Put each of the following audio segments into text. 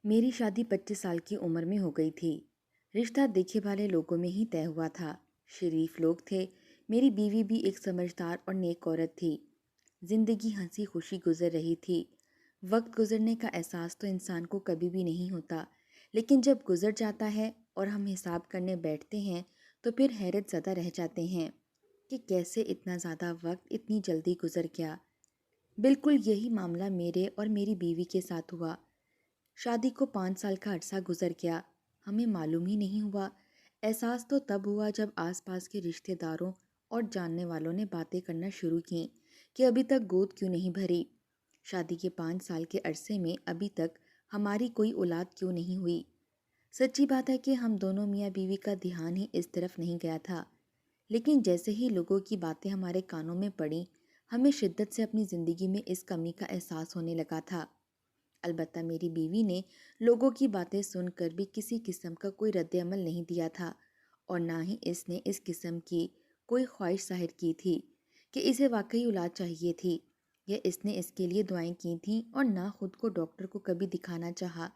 میری شادی 25 سال کی عمر میں ہو گئی تھی۔ رشتہ دیکھے والے لوگوں میں ہی طے ہوا تھا۔ شریف لوگ تھے۔ میری بیوی بھی ایک سمجھدار اور نیک عورت تھی۔ زندگی ہنسی خوشی گزر رہی تھی۔ وقت گزرنے کا احساس تو انسان کو کبھی بھی نہیں ہوتا، لیکن جب گزر جاتا ہے اور ہم حساب کرنے بیٹھتے ہیں تو پھر حیرت زدہ رہ جاتے ہیں کہ کیسے اتنا زیادہ وقت اتنی جلدی گزر گیا۔ بالکل یہی معاملہ میرے اور میری بیوی کے ساتھ ہوا۔ شادی کو 5 سال کا عرصہ گزر گیا، ہمیں معلوم ہی نہیں ہوا۔ احساس تو تب ہوا جب آس پاس کے رشتہ داروں اور جاننے والوں نے باتیں کرنا شروع کیں کہ ابھی تک گود کیوں نہیں بھری۔ شادی کے 5 سال کے عرصے میں ابھی تک ہماری کوئی اولاد کیوں نہیں ہوئی۔ سچی بات ہے کہ ہم دونوں میاں بیوی کا دھیان ہی اس طرف نہیں گیا تھا، لیکن جیسے ہی لوگوں کی باتیں ہمارے کانوں میں پڑیں، ہمیں شدت سے اپنی زندگی میں اس کمی کا احساس ہونے لگا تھا۔ البتہ میری بیوی نے لوگوں کی باتیں سن کر بھی کسی قسم کا کوئی رد عمل نہیں دیا تھا، اور نہ ہی اس نے اس قسم کی کوئی خواہش ظاہر کی تھی کہ اسے واقعی اولاد چاہیے تھی، یا اس نے اس کے لیے دعائیں کی تھیں، اور نہ خود کو ڈاکٹر کو کبھی دکھانا چاہا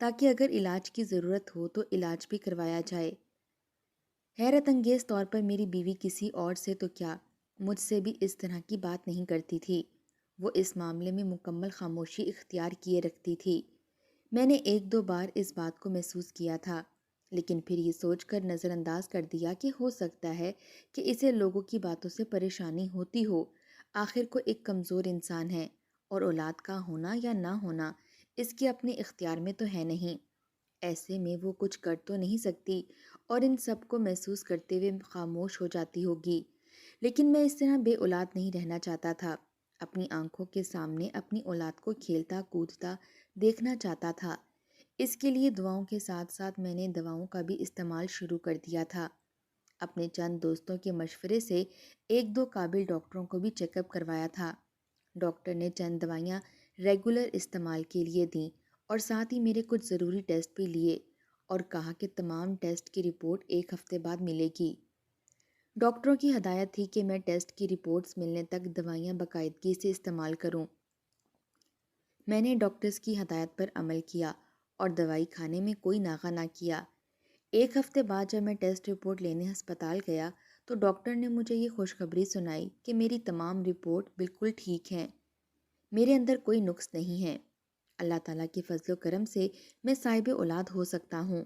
تاکہ اگر علاج کی ضرورت ہو تو علاج بھی کروایا جائے۔ حیرت انگیز طور پر میری بیوی کسی اور سے تو کیا، مجھ سے بھی اس طرح کی بات نہیں کرتی تھی۔ وہ اس معاملے میں مکمل خاموشی اختیار کیے رکھتی تھی۔ میں نے 1-2 بار اس بات کو محسوس کیا تھا، لیکن پھر یہ سوچ کر نظر انداز کر دیا کہ ہو سکتا ہے کہ اسے لوگوں کی باتوں سے پریشانی ہوتی ہو۔ آخر کو ایک کمزور انسان ہے، اور اولاد کا ہونا یا نہ ہونا اس کے اپنے اختیار میں تو ہے نہیں۔ ایسے میں وہ کچھ کر تو نہیں سکتی، اور ان سب کو محسوس کرتے ہوئے خاموش ہو جاتی ہوگی۔ لیکن میں اس طرح بے اولاد نہیں رہنا چاہتا تھا۔ اپنی آنکھوں کے سامنے اپنی اولاد کو کھیلتا کودتا دیکھنا چاہتا تھا۔ اس کے لیے دعاؤں کے ساتھ ساتھ میں نے دواؤں کا بھی استعمال شروع کر دیا تھا۔ اپنے چند دوستوں کے مشورے سے 1-2 قابل ڈاکٹروں کو بھی چیک اپ کروایا تھا۔ ڈاکٹر نے چند دوائیاں ریگولر استعمال کے لیے دیں، اور ساتھ ہی میرے کچھ ضروری ٹیسٹ بھی لیے، اور کہا کہ تمام ٹیسٹ کی رپورٹ 1 ہفتے بعد ملے گی۔ ڈاکٹروں کی ہدایت تھی کہ میں ٹیسٹ کی رپورٹس ملنے تک دوائیاں باقاعدگی سے استعمال کروں۔ میں نے ڈاکٹرز کی ہدایت پر عمل کیا اور دوائی کھانے میں کوئی ناغہ نہ کیا۔ 1 ہفتے بعد جب میں ٹیسٹ رپورٹ لینے ہسپتال گیا تو ڈاکٹر نے مجھے یہ خوشخبری سنائی کہ میری تمام رپورٹ بالکل ٹھیک ہیں، میرے اندر کوئی نقص نہیں ہے۔ اللہ تعالیٰ کے فضل و کرم سے میں صاحب اولاد ہو سکتا ہوں۔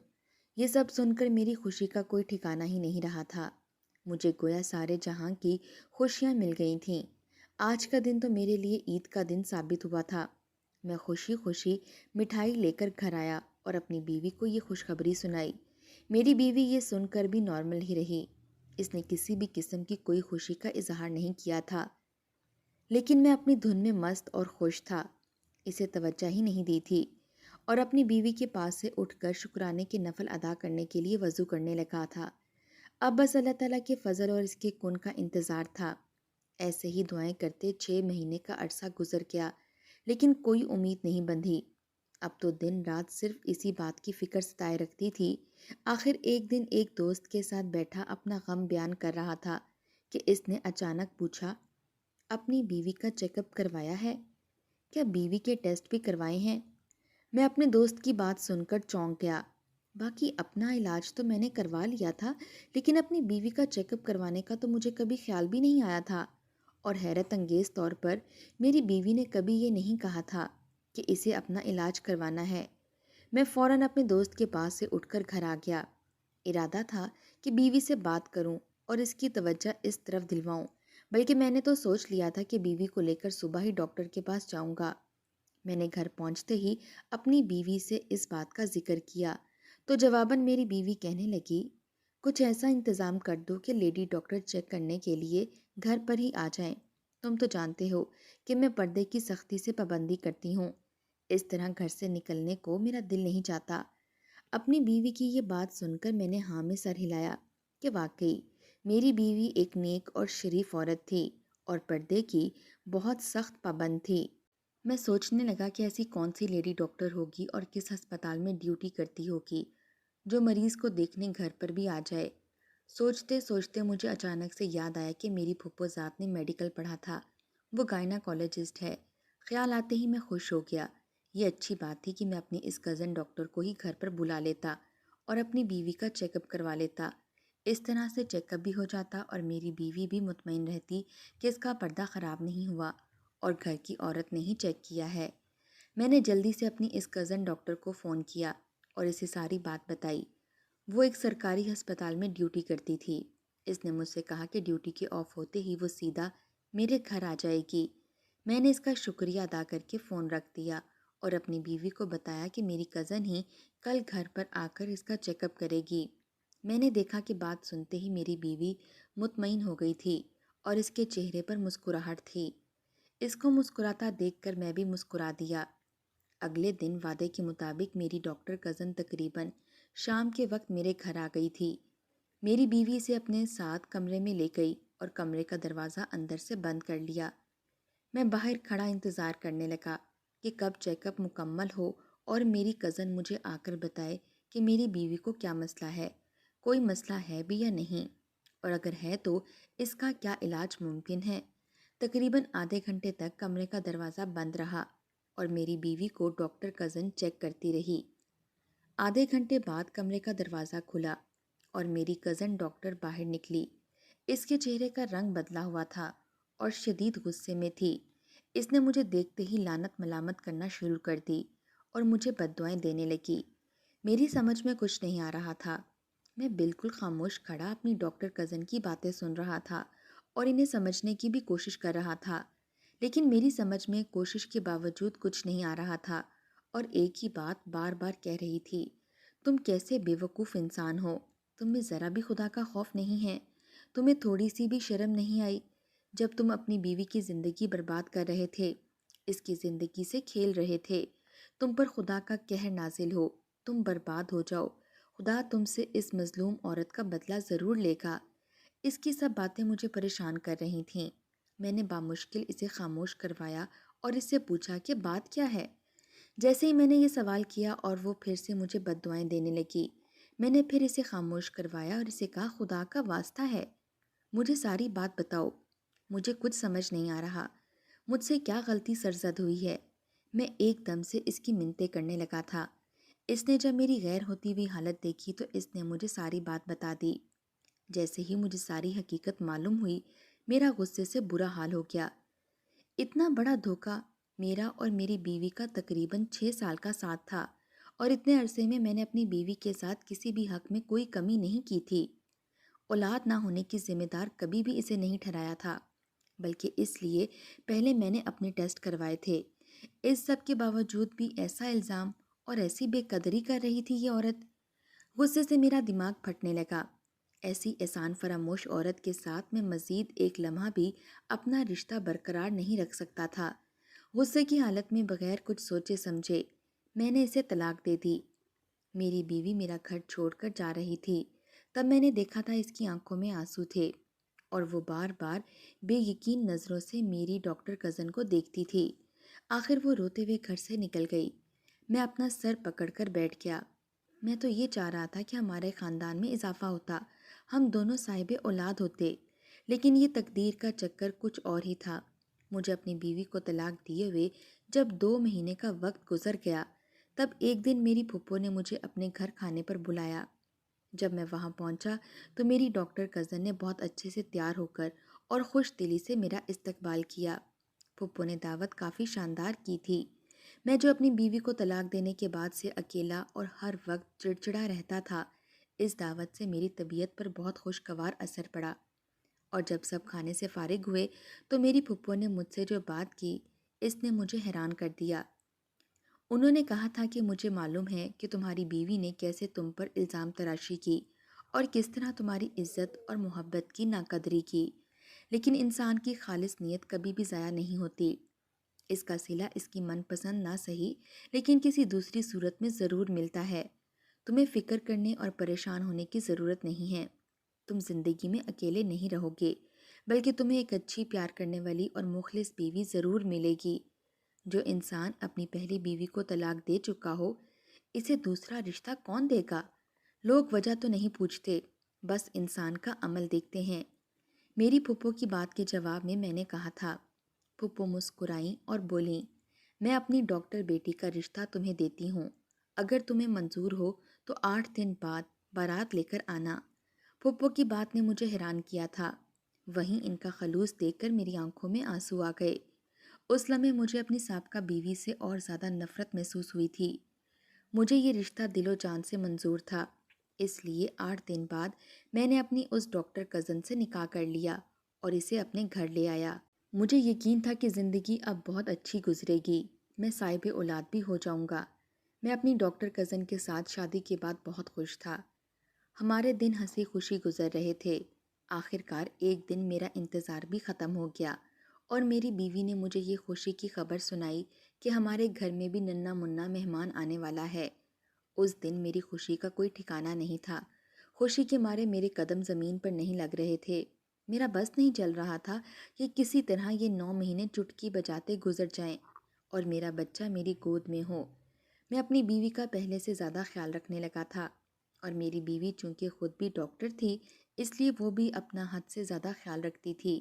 یہ سب سن کر میری خوشی کا کوئی ٹھکانہ ہی نہیں رہا تھا۔ مجھے گویا سارے جہاں کی خوشیاں مل گئی تھیں۔ آج کا دن تو میرے لیے عید کا دن ثابت ہوا تھا۔ میں خوشی خوشی مٹھائی لے کر گھر آیا اور اپنی بیوی کو یہ خوشخبری سنائی۔ میری بیوی یہ سن کر بھی نارمل ہی رہی۔ اس نے کسی بھی قسم کی کوئی خوشی کا اظہار نہیں کیا تھا، لیکن میں اپنی دھن میں مست اور خوش تھا، اسے توجہ ہی نہیں دی تھی، اور اپنی بیوی کے پاس سے اٹھ کر شکرانے کے نفل ادا کرنے کے لیے وضو کرنے لگا تھا۔ اب بس اللہ تعالیٰ کے فضل اور اس کے کن کا انتظار تھا۔ ایسے ہی دعائیں کرتے 6 مہینے کا عرصہ گزر گیا، لیکن کوئی امید نہیں بندھی۔ اب تو دن رات صرف اسی بات کی فکر ستائے رکھتی تھی۔ آخر ایک دن ایک دوست کے ساتھ بیٹھا اپنا غم بیان کر رہا تھا کہ اس نے اچانک پوچھا، اپنی بیوی کا چیک اپ کروایا ہے؟ کیا بیوی کے ٹیسٹ بھی کروائے ہیں؟ میں اپنے دوست کی بات سن کر چونک گیا۔ باقی اپنا علاج تو میں نے کروا لیا تھا، لیکن اپنی بیوی کا چیک اپ کروانے کا تو مجھے کبھی خیال بھی نہیں آیا تھا، اور حیرت انگیز طور پر میری بیوی نے کبھی یہ نہیں کہا تھا کہ اسے اپنا علاج کروانا ہے۔ میں فوراً اپنے دوست کے پاس سے اٹھ کر گھر آ گیا۔ ارادہ تھا کہ بیوی سے بات کروں اور اس کی توجہ اس طرف دلواؤں، بلکہ میں نے تو سوچ لیا تھا کہ بیوی کو لے کر صبح ہی ڈاکٹر کے پاس جاؤں گا۔ میں نے گھر پہنچتے ہی اپنی بیوی سے اس بات کا ذکر کیا تو جواباً میری بیوی کہنے لگی، کچھ ایسا انتظام کر دو کہ لیڈی ڈاکٹر چیک کرنے کے لیے گھر پر ہی آ جائیں۔ تم تو جانتے ہو کہ میں پردے کی سختی سے پابندی کرتی ہوں، اس طرح گھر سے نکلنے کو میرا دل نہیں چاہتا۔ اپنی بیوی کی یہ بات سن کر میں نے ہاں میں سر ہلایا کہ واقعی میری بیوی ایک نیک اور شریف عورت تھی، اور پردے کی بہت سخت پابند تھی۔ میں سوچنے لگا کہ ایسی کون سی لیڈی ڈاکٹر ہوگی اور کس ہسپتال میں ڈیوٹی کرتی ہوگی جو مریض کو دیکھنے گھر پر بھی آ جائے۔ سوچتے سوچتے مجھے اچانک سے یاد آیا کہ میری پھپھو ذات نے میڈیکل پڑھا تھا، وہ گائناکالوجسٹ ہے۔ خیال آتے ہی میں خوش ہو گیا۔ یہ اچھی بات تھی کہ میں اپنی اس کزن ڈاکٹر کو ہی گھر پر بلا لیتا اور اپنی بیوی کا چیک اپ کروا لیتا۔ اس طرح سے چیک اپ بھی ہو جاتا اور میری بیوی بھی مطمئن رہتی کہ اس کا پردہ خراب نہیں ہوا اور گھر کی عورت نے ہی چیک کیا ہے۔ میں نے جلدی سے اپنی اس کزن ڈاکٹر کو فون کیا اور اسے ساری بات بتائی۔ وہ ایک سرکاری ہسپتال میں ڈیوٹی کرتی تھی۔ اس نے مجھ سے کہا کہ ڈیوٹی کے آف ہوتے ہی وہ سیدھا میرے گھر آ جائے گی۔ میں نے اس کا شکریہ ادا کر کے فون رکھ دیا اور اپنی بیوی کو بتایا کہ میری کزن ہی کل گھر پر آ کر اس کا چیک اپ کرے گی۔ میں نے دیکھا کہ بات سنتے ہی میری بیوی مطمئن ہو گئی تھی اور اس کے چہرے پر مسکراہٹ تھی۔ اس کو مسکراتا دیکھ کر میں بھی مسکرا دیا۔ اگلے دن وعدے کے مطابق میری ڈاکٹر کزن تقریباً شام کے وقت میرے گھر آ گئی تھی۔ میری بیوی اسے اپنے ساتھ کمرے میں لے گئی اور کمرے کا دروازہ اندر سے بند کر لیا۔ میں باہر کھڑا انتظار کرنے لگا کہ کب چیک اپ مکمل ہو اور میری کزن مجھے آ کر بتائے کہ میری بیوی کو کیا مسئلہ ہے، کوئی مسئلہ ہے بھی یا نہیں، اور اگر ہے تو اس کا کیا علاج ممکن ہے۔ تقریباً آدھے گھنٹے تک کمرے کا دروازہ بند رہا اور میری بیوی کو ڈاکٹر کزن چیک کرتی رہی۔ آدھے گھنٹے بعد کمرے کا دروازہ کھلا اور میری کزن ڈاکٹر باہر نکلی۔ اس کے چہرے کا رنگ بدلا ہوا تھا اور شدید غصے میں تھی۔ اس نے مجھے دیکھتے ہی لعنت ملامت کرنا شروع کر دی اور مجھے بددعائیں دینے لگی۔ میری سمجھ میں کچھ نہیں آ رہا تھا۔ میں بالکل خاموش کھڑا اپنی ڈاکٹر کزن کی باتیں سن رہا تھا اور انہیں سمجھنے کی بھی کوشش کر رہا تھا، لیکن میری سمجھ میں کوشش کے باوجود کچھ نہیں آ رہا تھا اور ایک ہی بات بار بار کہہ رہی تھی، تم کیسے بے وقوف انسان ہو، تم میں ذرا بھی خدا کا خوف نہیں ہے، تمہیں تھوڑی سی بھی شرم نہیں آئی جب تم اپنی بیوی کی زندگی برباد کر رہے تھے، اس کی زندگی سے کھیل رہے تھے، تم پر خدا کا قہر نازل ہو، تم برباد ہو جاؤ، خدا تم سے اس مظلوم عورت کا بدلہ ضرور لے گا۔ اس کی سب باتیں مجھے پریشان کر رہی تھیں۔ میں نے بامشکل اسے خاموش کروایا اور اس سے پوچھا کہ بات کیا ہے۔ جیسے ہی میں نے یہ سوال کیا اور وہ پھر سے مجھے بددعائیں دینے لگی، میں نے پھر اسے خاموش کروایا اور اسے کہا، خدا کا واسطہ ہے مجھے ساری بات بتاؤ، مجھے کچھ سمجھ نہیں آ رہا، مجھ سے کیا غلطی سرزد ہوئی ہے۔ میں ایک دم سے اس کی منتیں کرنے لگا تھا۔ اس نے جب میری غیر ہوتی ہوئی حالت دیکھی تو اس نے مجھے ساری بات بتا دی۔ جیسے ہی مجھے ساری حقیقت معلوم ہوئی، میرا غصے سے برا حال ہو گیا۔ اتنا بڑا دھوکہ، میرا اور میری بیوی کا تقریباً 6 سال کا ساتھ تھا اور اتنے عرصے میں نے اپنی بیوی کے ساتھ کسی بھی حق میں کوئی کمی نہیں کی تھی۔ اولاد نہ ہونے کی ذمہ دار کبھی بھی اسے نہیں ٹھہرایا تھا، بلکہ اس لیے پہلے میں نے اپنے ٹیسٹ کروائے تھے۔ اس سب کے باوجود بھی ایسا الزام اور ایسی بے قدری کر رہی تھی یہ عورت۔ غصے سے میرا دماغ پھٹنے لگا۔ ایسی احسان فراموش عورت کے ساتھ میں مزید ایک لمحہ بھی اپنا رشتہ برقرار نہیں رکھ سکتا تھا۔ غصے کی حالت میں بغیر کچھ سوچے سمجھے میں نے اسے طلاق دے دی۔ میری بیوی میرا گھر چھوڑ کر جا رہی تھی، تب میں نے دیکھا تھا اس کی آنکھوں میں آنسو تھے اور وہ بار بار بے یقین نظروں سے میری ڈاکٹر کزن کو دیکھتی تھی۔ آخر وہ روتے ہوئے گھر سے نکل گئی۔ میں اپنا سر پکڑ کر بیٹھ گیا۔ میں تو یہ چاہ رہا تھا کہ ہمارے خاندان میں اضافہ ہوتا، ہم دونوں صاحب اولاد ہوتے، لیکن یہ تقدیر کا چکر کچھ اور ہی تھا۔ مجھے اپنی بیوی کو طلاق دیے ہوئے جب 2 مہینے کا وقت گزر گیا، تب ایک دن میری پھپھو نے مجھے اپنے گھر کھانے پر بلایا۔ جب میں وہاں پہنچا تو میری ڈاکٹر کزن نے بہت اچھے سے تیار ہو کر اور خوش دلی سے میرا استقبال کیا۔ پھپھو نے دعوت کافی شاندار کی تھی۔ میں جو اپنی بیوی کو طلاق دینے کے بعد سے اکیلا اور ہر وقت چڑچڑا رہتا تھا، اس دعوت سے میری طبیعت پر بہت خوشگوار اثر پڑا، اور جب سب کھانے سے فارغ ہوئے تو میری پھپھو نے مجھ سے جو بات کی، اس نے مجھے حیران کر دیا۔ انہوں نے کہا تھا کہ مجھے معلوم ہے کہ تمہاری بیوی نے کیسے تم پر الزام تراشی کی اور کس طرح تمہاری عزت اور محبت کی ناقدری کی، لیکن انسان کی خالص نیت کبھی بھی ضائع نہیں ہوتی۔ اس کا صلہ اس کی من پسند نہ صحیح لیکن کسی دوسری صورت میں ضرور ملتا ہے۔ تمہیں فکر کرنے اور پریشان ہونے کی ضرورت نہیں ہے۔ تم زندگی میں اکیلے نہیں رہو گے، بلکہ تمہیں ایک اچھی پیار کرنے والی اور مخلص بیوی ضرور ملے گی۔ جو انسان اپنی پہلی بیوی کو طلاق دے چکا ہو، اسے دوسرا رشتہ کون دے گا؟ لوگ وجہ تو نہیں پوچھتے، بس انسان کا عمل دیکھتے ہیں۔ میری پھپھو کی بات کے جواب میں نے کہا تھا۔ پھپھو مسکرائیں اور بولیں، میں اپنی ڈاکٹر بیٹی کا رشتہ تمہیں دیتی ہوں، اگر تمہیں منظور ہو تو 8 دن بعد بارات لے کر آنا۔ پھپھو کی بات نے مجھے حیران کیا تھا، وہیں ان کا خلوص دیکھ کر میری آنکھوں میں آنسو آ گئے۔ اس لمحے مجھے اپنی سابقہ بیوی سے اور زیادہ نفرت محسوس ہوئی تھی۔ مجھے یہ رشتہ دل و جان سے منظور تھا، اس لیے 8 دن بعد میں نے اپنی اس ڈاکٹر کزن سے نکاح کر لیا اور اسے اپنے گھر لے آیا۔ مجھے یقین تھا کہ زندگی اب بہت اچھی گزرے گی، میں صاحب اولاد بھی ہو جاؤں گا۔ میں اپنی ڈاکٹر کزن کے ساتھ شادی کے بعد بہت خوش تھا۔ ہمارے دن ہنسی خوشی گزر رہے تھے۔ آخر کار ایک دن میرا انتظار بھی ختم ہو گیا اور میری بیوی نے مجھے یہ خوشی کی خبر سنائی کہ ہمارے گھر میں بھی ننھا منا مہمان آنے والا ہے۔ اس دن میری خوشی کا کوئی ٹھکانہ نہیں تھا۔ خوشی کے مارے میرے قدم زمین پر نہیں لگ رہے تھے۔ میرا بس نہیں چل رہا تھا کہ کسی طرح یہ 9 مہینے چٹکی بجاتے گزر جائیں اور میرا بچہ میری گود میں ہو۔ میں اپنی بیوی کا پہلے سے زیادہ خیال رکھنے لگا تھا، اور میری بیوی چونکہ خود بھی ڈاکٹر تھی اس لیے وہ بھی اپنا حد سے زیادہ خیال رکھتی تھی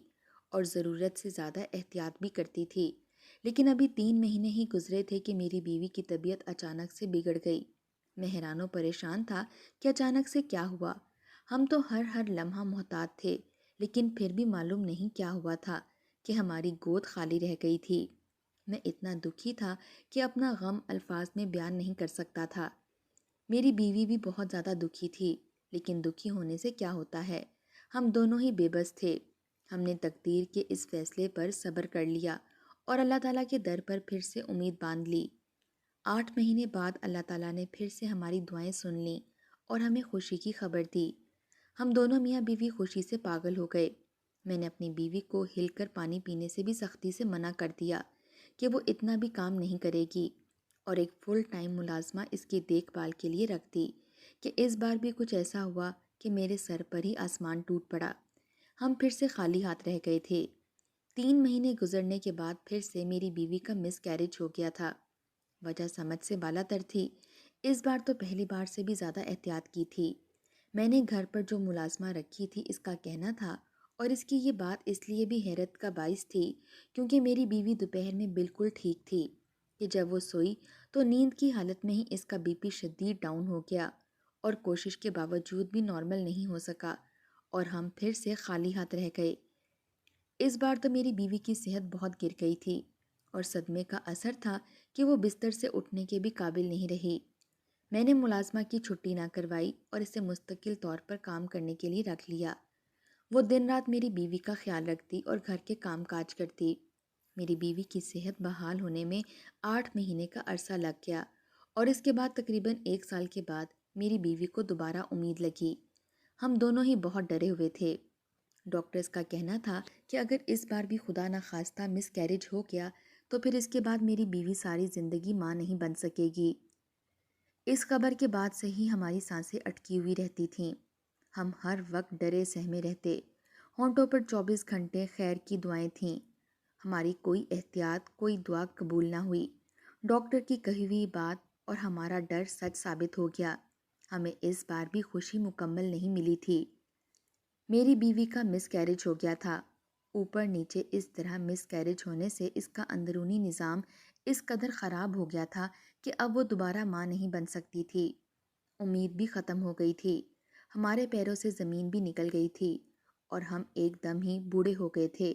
اور ضرورت سے زیادہ احتیاط بھی کرتی تھی۔ لیکن ابھی 3 مہینے ہی گزرے تھے کہ میری بیوی کی طبیعت اچانک سے بگڑ گئی۔ میں حیران و پریشان تھا کہ اچانک سے کیا ہوا۔ ہم تو ہر لمحہ محتاط تھے، لیکن پھر بھی معلوم نہیں کیا ہوا تھا کہ ہماری گود خالی رہ گئی تھی۔ میں اتنا دکھی تھا کہ اپنا غم الفاظ میں بیان نہیں کر سکتا تھا۔ میری بیوی بھی بہت زیادہ دکھی تھی، لیکن دکھی ہونے سے کیا ہوتا ہے، ہم دونوں ہی بے بس تھے۔ ہم نے تقدیر کے اس فیصلے پر صبر کر لیا اور اللہ تعالیٰ کے در پر پھر سے امید باندھ لی۔ 8 مہینے بعد اللہ تعالیٰ نے پھر سے ہماری دعائیں سن لیں اور ہمیں خوشی کی خبر دی۔ ہم دونوں میاں بیوی خوشی سے پاگل ہو گئے۔ میں نے اپنی بیوی کو ہل کر پانی پینے سے بھی سختی سے منع کر دیا کہ وہ اتنا بھی کام نہیں کرے گی، اور ایک فل ٹائم ملازمہ اس کی دیکھ بھال کے لیے رکھ دی کہ اس بار بھی کچھ ایسا ہوا کہ میرے سر پر ہی آسمان ٹوٹ پڑا۔ ہم پھر سے خالی ہاتھ رہ گئے تھے۔ 3 مہینے گزرنے کے بعد پھر سے میری بیوی کا مس کیریج ہو گیا تھا۔ وجہ سمجھ سے بالا تر تھی۔ اس بار تو پہلی بار سے بھی زیادہ احتیاط کی تھی۔ میں نے گھر پر جو ملازمہ رکھی تھی اس کا کہنا تھا، اور اس کی یہ بات اس لیے بھی حیرت کا باعث تھی کیونکہ میری بیوی دوپہر میں بالکل ٹھیک تھی کہ جب وہ سوئی تو نیند کی حالت میں ہی اس کا بی پی شدید ڈاؤن ہو گیا اور کوشش کے باوجود بھی نارمل نہیں ہو سکا، اور ہم پھر سے خالی ہاتھ رہ گئے۔ اس بار تو میری بیوی کی صحت بہت گر گئی تھی اور صدمے کا اثر تھا کہ وہ بستر سے اٹھنے کے بھی قابل نہیں رہی۔ میں نے ملازمہ کی چھٹی نہ کروائی اور اسے مستقل طور پر کام کرنے کے لیے رکھ لیا۔ وہ دن رات میری بیوی کا خیال رکھتی اور گھر کے کام کاج کرتی۔ میری بیوی کی صحت بحال ہونے میں 8 مہینے کا عرصہ لگ گیا، اور اس کے بعد تقریباً 1 سال کے بعد میری بیوی کو دوبارہ امید لگی۔ ہم دونوں ہی بہت ڈرے ہوئے تھے۔ ڈاکٹرز کا کہنا تھا کہ اگر اس بار بھی خدا نخواستہ مس کیریج ہو گیا تو پھر اس کے بعد میری بیوی ساری زندگی ماں نہیں بن سکے گی۔ اس خبر کے بعد سے ہی ہماری سانسیں اٹکی ہوئی رہتی تھیں۔ ہم ہر وقت ڈرے سہمے رہتے۔ ہونٹوں پر 24 گھنٹے خیر کی دعائیں تھیں۔ ہماری کوئی احتیاط، کوئی دعا قبول نہ ہوئی۔ ڈاکٹر کی کہی ہوئی بات اور ہمارا ڈر سچ ثابت ہو گیا۔ ہمیں اس بار بھی خوشی مکمل نہیں ملی تھی۔ میری بیوی کا مس کیریج ہو گیا تھا۔ اوپر نیچے اس طرح مس کیریج ہونے سے اس کا اندرونی نظام اس قدر خراب ہو گیا تھا کہ اب وہ دوبارہ ماں نہیں بن سکتی تھی۔ امید بھی ختم ہو گئی تھی۔ ہمارے پیروں سے زمین بھی نکل گئی تھی اور ہم ایک دم ہی بوڑھے ہو گئے تھے۔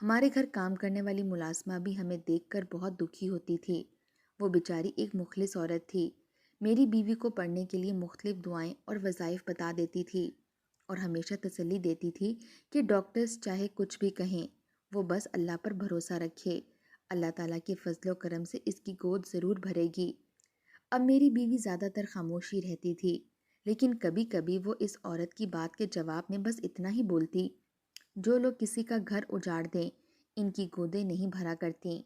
ہمارے گھر کام کرنے والی ملازمہ بھی ہمیں دیکھ کر بہت دکھی ہوتی تھی۔ وہ بیچاری ایک مخلص عورت تھی۔ میری بیوی کو پڑھنے کے لیے مختلف دعائیں اور وظائف بتا دیتی تھی اور ہمیشہ تسلی دیتی تھی کہ ڈاکٹرز چاہے کچھ بھی کہیں، وہ بس اللہ پر بھروسہ رکھے، اللہ تعالیٰ کے فضل و کرم سے اس کی گود ضرور بھرے گی۔ اب میری بیوی زیادہ تر خاموشی رہتی تھی، لیکن کبھی کبھی وہ اس عورت کی بات کے جواب میں بس اتنا ہی بولتی: جو لوگ کسی کا گھر اجاڑ دیں ان کی گودیں نہیں بھرا کرتیں۔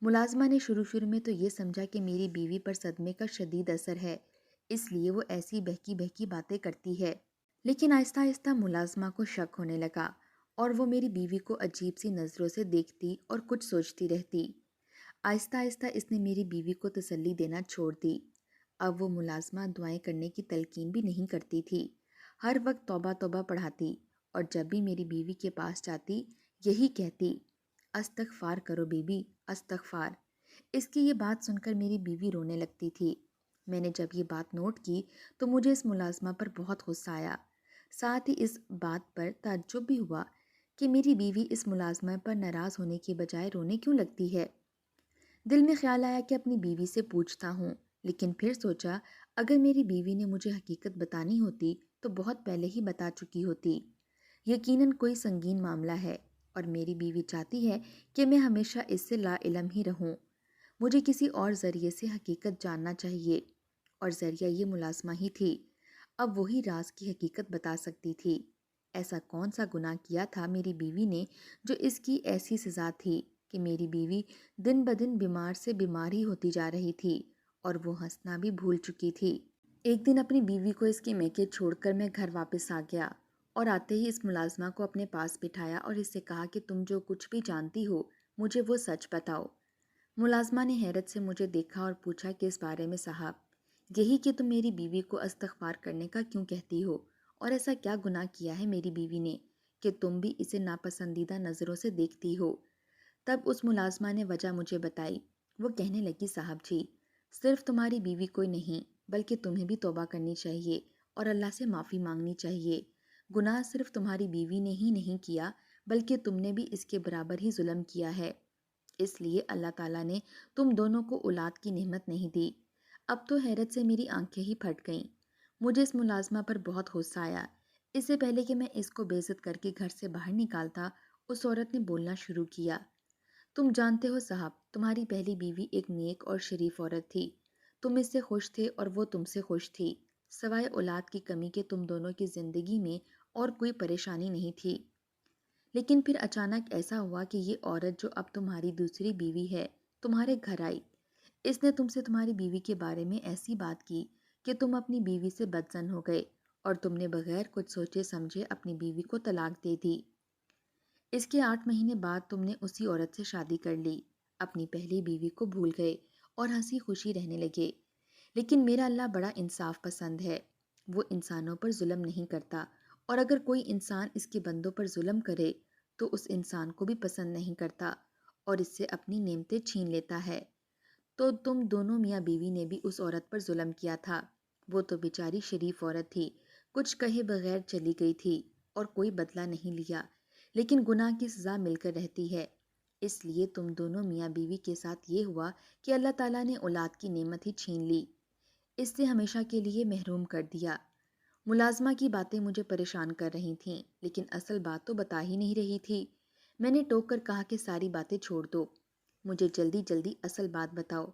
ملازمہ نے شروع میں تو یہ سمجھا کہ میری بیوی پر صدمے کا شدید اثر ہے، اس لیے وہ ایسی بہکی بہکی باتیں کرتی ہے، لیکن آہستہ آہستہ ملازمہ کو شک ہونے لگا اور وہ میری بیوی کو عجیب سی نظروں سے دیکھتی اور کچھ سوچتی رہتی۔ آہستہ آہستہ اس نے میری بیوی کو تسلی دینا چھوڑ دی۔ اب وہ ملازمہ دعائیں کرنے کی تلقین بھی نہیں کرتی تھی، ہر وقت توبہ توبہ پڑھاتی، اور جب بھی میری بیوی کے پاس جاتی یہی کہتی: استغفار کرو بی بی، استغفار۔ اس کی یہ بات سن کر میری بیوی رونے لگتی تھی۔ میں نے جب یہ بات نوٹ کی تو مجھے اس ملازمہ پر بہت غصہ آیا، ساتھ ہی اس بات پر تعجب بھی ہوا کہ میری بیوی اس ملازمہ پر ناراض ہونے کے بجائے رونے کیوں لگتی ہے۔ دل میں خیال آیا کہ اپنی بیوی سے پوچھتا ہوں، لیکن پھر سوچا اگر میری بیوی نے مجھے حقیقت بتانی ہوتی تو بہت پہلے ہی بتا چکی ہوتی۔ یقیناً کوئی سنگین معاملہ ہے اور میری بیوی چاہتی ہے کہ میں ہمیشہ اس سے لا علم ہی رہوں۔ مجھے کسی اور ذریعے سے حقیقت جاننا چاہیے، اور ذریعہ یہ ملازمہ ہی تھی۔ اب وہی راز کی حقیقت بتا سکتی تھی۔ ایسا کون سا گناہ کیا تھا میری بیوی نے جو اس کی ایسی سزا تھی کہ میری بیوی دن بدن بیمار سے بیمار ہی ہوتی جا رہی تھی اور وہ ہنسنا بھی بھول چکی تھی۔ ایک دن اپنی بیوی کو اس کے میکے چھوڑ کر میں گھر واپس آ گیا اور آتے ہی اس ملازمہ کو اپنے پاس بٹھایا اور اس سے کہا کہ تم جو کچھ بھی جانتی ہو مجھے وہ سچ بتاؤ۔ ملازمہ نے حیرت سے مجھے دیکھا اور پوچھا کہ اس بارے میں صاحب، یہی کہ تم میری بیوی کو استغفار کرنے کا کیوں کہتی ہو، اور ایسا کیا گناہ کیا ہے میری بیوی نے کہ تم بھی اسے ناپسندیدہ نظروں سے دیکھتی ہو۔ تب اس ملازمہ نے وجہ مجھے بتائی۔ وہ کہنے لگی صاحب جی، صرف تمہاری بیوی کوئی نہیں بلکہ تمہیں بھی توبہ کرنی چاہیے اور اللہ سے معافی مانگنی چاہیے۔ گناہ صرف تمہاری بیوی نے ہی نہیں کیا بلکہ تم نے بھی اس کے برابر ہی ظلم کیا ہے، اس لیے اللہ تعالیٰ نے تم دونوں کو اولاد کی نعمت نہیں دی۔ اب تو حیرت سے میری آنکھیں ہی پھٹ گئیں۔ مجھے اس ملازمہ پر بہت غصہ آیا۔ اس سے پہلے کہ میں اس کو بے عزت کر کے گھر سے باہر نکالتا، اس عورت نے بولنا شروع کیا۔ تم جانتے ہو صاحب، تمہاری پہلی بیوی ایک نیک اور شریف عورت تھی۔ تم اس سے خوش تھے اور وہ تم سے خوش تھی، سوائے اولاد کی کمی کے تم دونوں کی زندگی میں اور کوئی پریشانی نہیں تھی۔ لیکن پھر اچانک ایسا ہوا کہ یہ عورت جو اب تمہاری دوسری بیوی ہے تمہارے گھر آئی۔ اس نے تم سے تمہاری بیوی کے بارے میں ایسی بات کی کہ تم اپنی بیوی سے بدظن ہو گئے اور تم نے بغیر کچھ سوچے سمجھے اپنی بیوی کو طلاق دے دی۔ اس کے 8 مہینے بعد تم نے اسی عورت سے شادی کر لی، اپنی پہلی بیوی کو بھول گئے اور ہنسی خوشی رہنے لگے۔ لیکن میرا اللہ بڑا انصاف پسند ہے، وہ انسانوں پر ظلم نہیں کرتا، اور اگر کوئی انسان اس کے بندوں پر ظلم کرے تو اس انسان کو بھی پسند نہیں کرتا اور اس سے اپنی نعمتیں چھین لیتا ہے۔ تو تم دونوں میاں بیوی نے بھی اس عورت پر ظلم کیا تھا۔ وہ تو بیچاری شریف عورت تھی، کچھ کہے بغیر چلی گئی تھی اور کوئی بدلہ نہیں لیا، لیکن گناہ کی سزا مل کر رہتی ہے۔ اس لیے تم دونوں میاں بیوی کے ساتھ یہ ہوا کہ اللہ تعالیٰ نے اولاد کی نعمت ہی چھین لی، اس سے ہمیشہ کے لیے محروم کر دیا۔ ملازمہ کی باتیں مجھے پریشان کر رہی تھیں، لیکن اصل بات تو بتا ہی نہیں رہی تھی۔ میں نے ٹوک کر کہا کہ ساری باتیں چھوڑ دو، مجھے جلدی جلدی اصل بات بتاؤ۔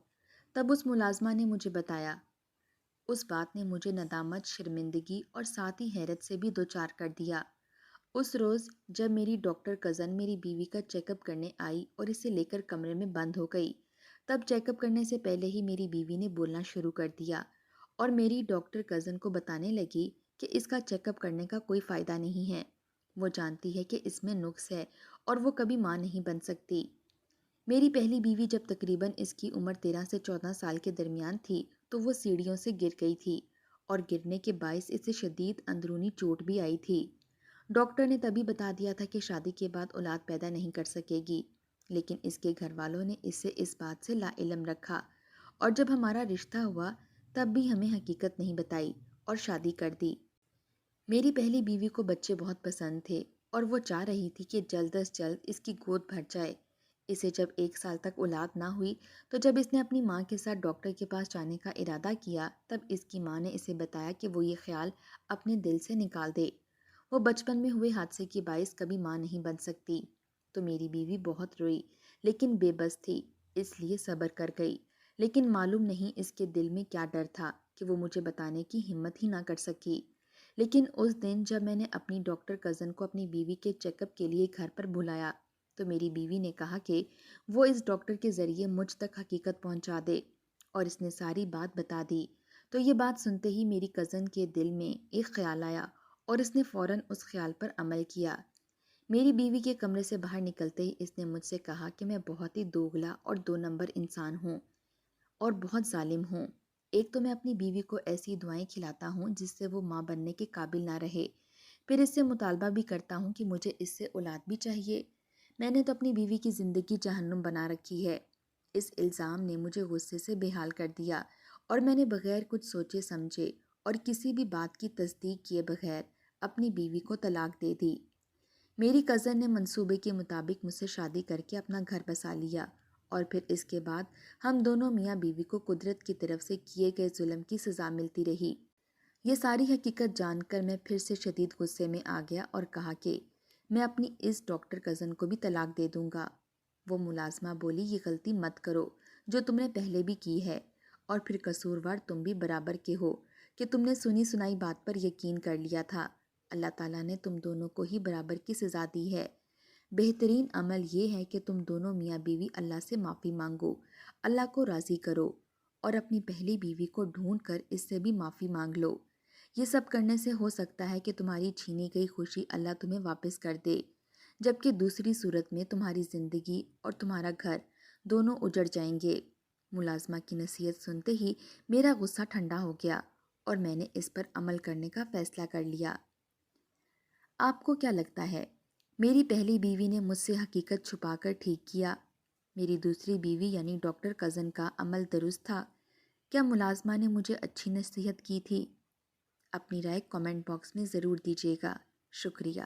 تب اس ملازمہ نے مجھے بتایا۔ اس بات نے مجھے ندامت، شرمندگی اور ساتھ ہی حیرت سے بھی دوچار کر دیا۔ اس روز جب میری ڈاکٹر کزن میری بیوی کا چیک اپ کرنے آئی اور اسے لے کر کمرے میں بند ہو گئی، تب چیک اپ کرنے سے پہلے ہی میری بیوی نے بولنا شروع کر دیا اور میری ڈاکٹر کزن کو بتانے لگی کہ اس کا چیک اپ کرنے کا کوئی فائدہ نہیں ہے۔ وہ جانتی ہے کہ اس میں نقص ہے اور وہ کبھی ماں نہیں بن سکتی۔ میری پہلی بیوی جب تقریباً اس کی عمر 13 سے 14 سال کے درمیان تھی تو وہ سیڑھیوں سے گر گئی تھی اور گرنے کے باعث اسے شدید اندرونی چوٹ بھی آئی تھی۔ ڈاکٹر نے تبھی بتا دیا تھا کہ شادی کے بعد اولاد پیدا نہیں کر سکے گی، لیکن اس کے گھر والوں نے اسے اس بات سے لا علم رکھا اور جب ہمارا رشتہ ہوا تب بھی ہمیں حقیقت نہیں بتائی اور شادی کر دی۔ میری پہلی بیوی کو بچے بہت پسند تھے اور وہ چاہ رہی تھی کہ جلد از جلد اس کی گود بھر جائے۔ اسے جب 1 سال تک اولاد نہ ہوئی تو جب اس نے اپنی ماں کے ساتھ ڈاکٹر کے پاس جانے کا ارادہ کیا تب اس کی ماں نے اسے بتایا کہ وہ یہ خیال اپنے دل سے نکال دے، وہ بچپن میں ہوئے حادثے کے باعث کبھی ماں نہیں بن سکتی۔ تو میری بیوی بہت روئی لیکن بے بس تھی، اس لیے صبر کر گئی، لیکن معلوم نہیں اس کے دل میں کیا ڈر تھا کہ وہ مجھے بتانے کی ہمت ہی نہ کر سکی۔ لیکن اس دن جب میں نے اپنی ڈاکٹر کزن کو اپنی بیوی کے چیک اپ کے لیے گھر پر بلایا تو میری بیوی نے کہا کہ وہ اس ڈاکٹر کے ذریعے مجھ تک حقیقت پہنچا دے، اور اس نے ساری بات بتا دی۔ تو یہ بات سنتے ہی میری کزن کے دل میں ایک خیال آیا اور اس نے فوراً اس خیال پر عمل کیا۔ میری بیوی کے کمرے سے باہر نکلتے ہی اس نے مجھ سے کہا کہ میں بہت ہی دوگلا اور 2 نمبر انسان ہوں اور بہت ظالم ہوں۔ ایک تو میں اپنی بیوی کو ایسی دعائیں کھلاتا ہوں جس سے وہ ماں بننے کے قابل نہ رہے، پھر اس سے مطالبہ بھی کرتا ہوں کہ مجھے اس سے اولاد بھی چاہیے۔ میں نے تو اپنی بیوی کی زندگی جہنم بنا رکھی ہے۔ اس الزام نے مجھے غصے سے بے حال کر دیا اور میں نے بغیر کچھ سوچے سمجھے اور کسی بھی بات کی تصدیق کیے بغیر اپنی بیوی کو طلاق دے دی۔ میری کزن نے منصوبے کے مطابق مجھ سے شادی کر کے اپنا گھر بسا لیا اور پھر اس کے بعد ہم دونوں میاں بیوی کو قدرت کی طرف سے کیے گئے ظلم کی سزا ملتی رہی۔ یہ ساری حقیقت جان کر میں پھر سے شدید غصے میں آ گیا اور کہا کہ میں اپنی اس ڈاکٹر کزن کو بھی طلاق دے دوں گا۔ وہ ملازمہ بولی، یہ غلطی مت کرو جو تم نے پہلے بھی کی ہے، اور پھر قصوروار تم بھی برابر کے ہو کہ تم نے سنی سنائی بات پر یقین کر لیا تھا۔ اللہ تعالیٰ نے تم دونوں کو ہی برابر کی سزا دی ہے۔ بہترین عمل یہ ہے کہ تم دونوں میاں بیوی اللہ سے معافی مانگو، اللہ کو راضی کرو اور اپنی پہلی بیوی کو ڈھونڈ کر اس سے بھی معافی مانگ لو۔ یہ سب کرنے سے ہو سکتا ہے کہ تمہاری چھینی گئی خوشی اللہ تمہیں واپس کر دے، جبکہ دوسری صورت میں تمہاری زندگی اور تمہارا گھر دونوں اجڑ جائیں گے۔ ملازمہ کی نصیحت سنتے ہی میرا غصہ ٹھنڈا ہو گیا اور میں نے اس پر عمل کرنے کا فیصلہ کر لیا۔ آپ کو کیا لگتا ہے، میری پہلی بیوی نے مجھ سے حقیقت چھپا کر ٹھیک کیا؟ میری دوسری بیوی یعنی ڈاکٹر کزن کا عمل درست تھا؟ کیا ملازمہ نے مجھے اچھی نصیحت کی تھی؟ اپنی رائے کامنٹ باکس میں ضرور دیجیے گا۔ شکریہ۔